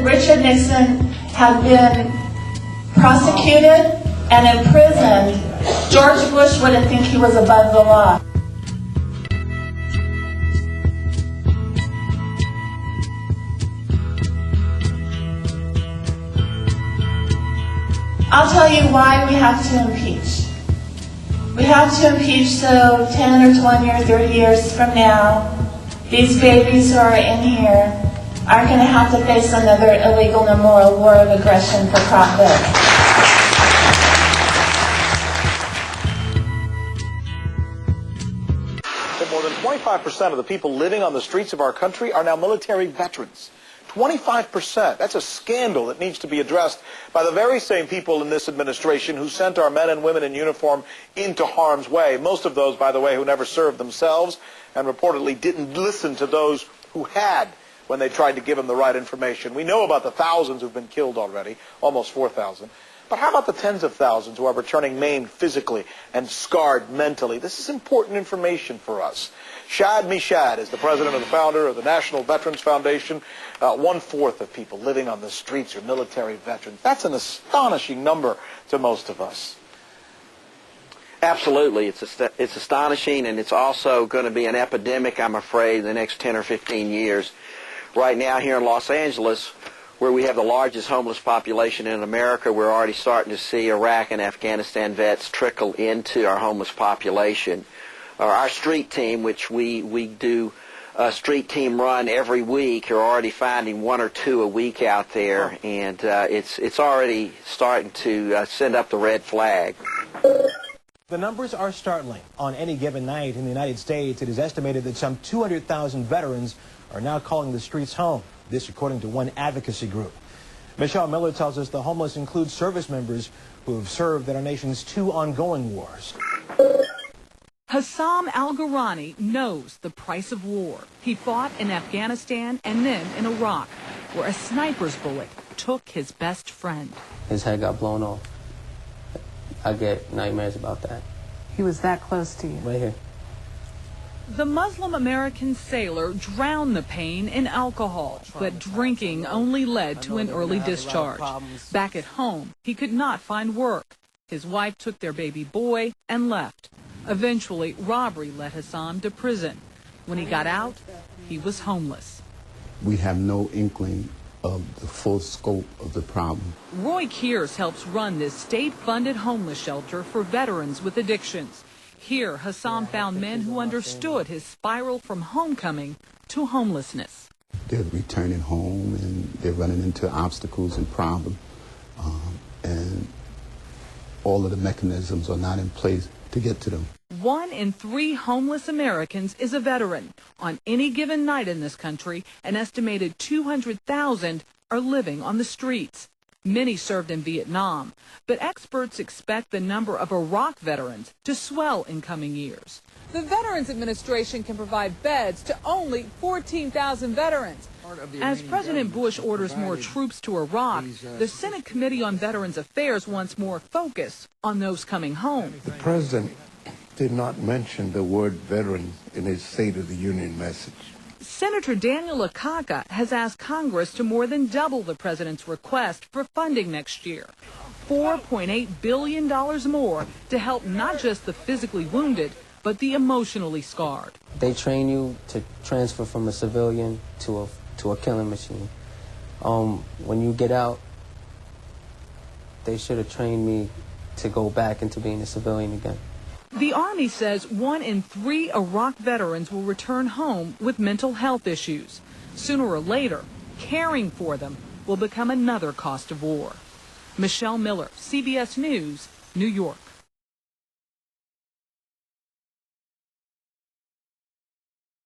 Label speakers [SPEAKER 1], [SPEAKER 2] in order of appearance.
[SPEAKER 1] Richard Nixon had been prosecuted and imprisoned, George Bush wouldn't think he was above the law. I'll tell you why we have to impeach. We have to impeach so 10 or 20 or 30 years from now, these babies who are in here aren't going to have to face another illegal and immoral war of aggression for profit.
[SPEAKER 2] More than 25% of the people living on the streets of our country are now military veterans. 25%. That's a scandal that needs to be addressed by the very same people in this administration who sent our men and women in uniform into harm's way. Most of those, by the way, who never served themselves and reportedly didn't listen to those who had when they tried to give them the right information. We know about the thousands who've been killed already, almost 4,000. But how about the tens of thousands who are returning maimed physically and scarred mentally? This is important information for us. Shad Mishad is the president and the founder of the National Veterans Foundation. 1/4 of people living on the streets are military veterans. That's an astonishing number to most of us.
[SPEAKER 3] Absolutely. It's astonishing, and it's also going to be an epidemic, I'm afraid, in the next 10 or 15 years. Right now here in Los Angeles, where we have the largest homeless population in America, we're already starting to see Iraq and Afghanistan vets trickle into our homeless population. Our street team, which we do a street team run every week, are already finding 1 or 2 a week out there, and it's already starting to send up the red flag.
[SPEAKER 4] The numbers are startling. On any given night in the United States, it is estimated that some 200,000 veterans are now calling the streets home. This according to one advocacy group. Michelle Miller tells us the homeless include service members who have served in our nation's 2 ongoing wars.
[SPEAKER 5] Hassam Al-Ghurani knows the price of war. He fought in Afghanistan and then in Iraq, where a sniper's bullet took his best friend.
[SPEAKER 6] His head got blown off. I get nightmares about that.
[SPEAKER 7] He was that close to you?
[SPEAKER 6] Right here.
[SPEAKER 5] The Muslim American sailor drowned the pain in alcohol, but drinking only led to an early discharge. Back at home, he could not find work. His wife took their baby boy and left. Eventually, robbery led Hassam to prison. When he got out, he was homeless.
[SPEAKER 8] We have no inkling of the full scope of the problem.
[SPEAKER 5] Roy Kears helps run this state-funded homeless shelter for veterans with addictions. Here, Hassam found men who understood his spiral from homecoming to homelessness.
[SPEAKER 8] They're returning home and they're running into obstacles and problems, and all of the mechanisms are not in place to get to them.
[SPEAKER 5] 1 in 3 homeless Americans is a veteran. On any given night in this country, an estimated 200,000 are living on the streets. Many served in Vietnam, but experts expect the number of Iraq veterans to swell in coming years.
[SPEAKER 9] The Veterans Administration can provide beds to only 14,000 veterans.
[SPEAKER 5] As President Bush orders more troops to Iraq, the Senate Committee on Veterans Affairs wants more focus on those coming home.
[SPEAKER 10] The president did not mention the word veteran in his State of the Union message.
[SPEAKER 5] Senator Daniel Akaka has asked Congress to more than double the president's request for funding next year. $4.8 billion more to help not just the physically wounded, but the emotionally scarred.
[SPEAKER 6] They train you to transfer from a civilian to a killing machine. When you get out, they should have trained me to go back into being a civilian again.
[SPEAKER 5] The Army says 1 in 3 Iraq veterans will return home with mental health issues. Sooner or later, caring for them will become another cost of war. Michelle Miller, CBS News, New York.